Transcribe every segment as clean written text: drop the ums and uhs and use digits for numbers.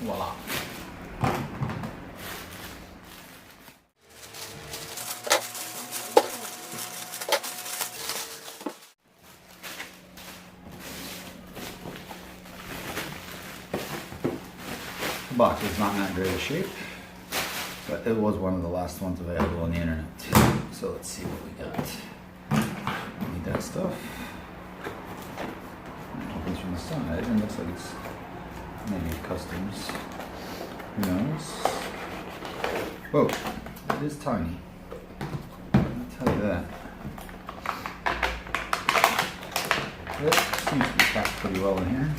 Voila. The box is not in that great a shape, but it was one of the last ones available on the internet. So let's see what we got. Need that stuff. It opens from the side and looks like it's maybe customs. Who knows? Whoa, it is tiny. I'll tell you that. It seems to be packed pretty well in here.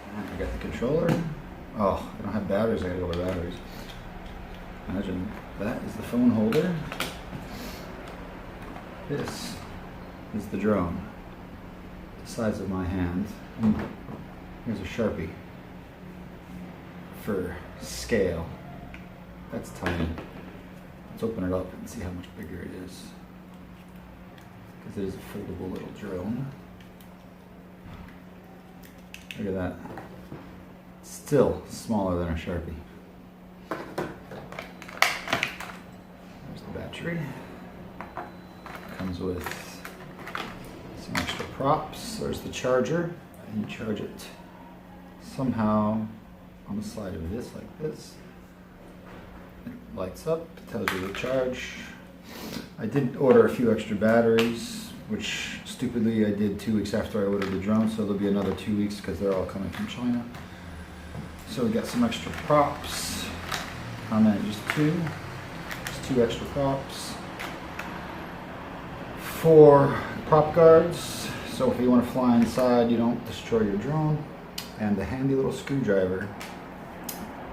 I got the controller. Oh, I don't have batteries, I gotta go with batteries. Imagine that is the phone holder. This is the drone. The size of my hand. Here's a Sharpie for scale. That's tiny. Let's open it up and see how much bigger it is. Because it is a foldable little drone. Look at that. Still smaller than a Sharpie. There's the battery. Comes with some extra props. There's the charger. And you charge it somehow on the side of this, like this. It lights up, tells you the charge. I did order a few extra batteries, which stupidly I did 2 weeks after I ordered the drone, so there'll be another 2 weeks because they're all coming from China. So we got some extra props. How many? Just 2. Just 2 extra props. 4 prop guards, so if you want to fly inside, you don't destroy your drone. And the handy little screwdriver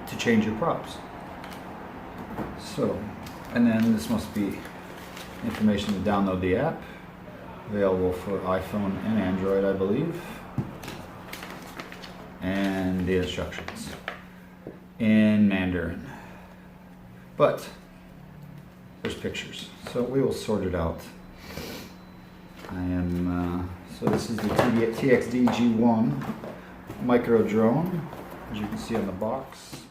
to change your props. So, and then this must be information to download the app. Available for iPhone and Android, I believe. And the instructions in Mandarin. But there's pictures, so we will sort it out. I am, so this is the TXD-G1 micro drone, as you can see on the box.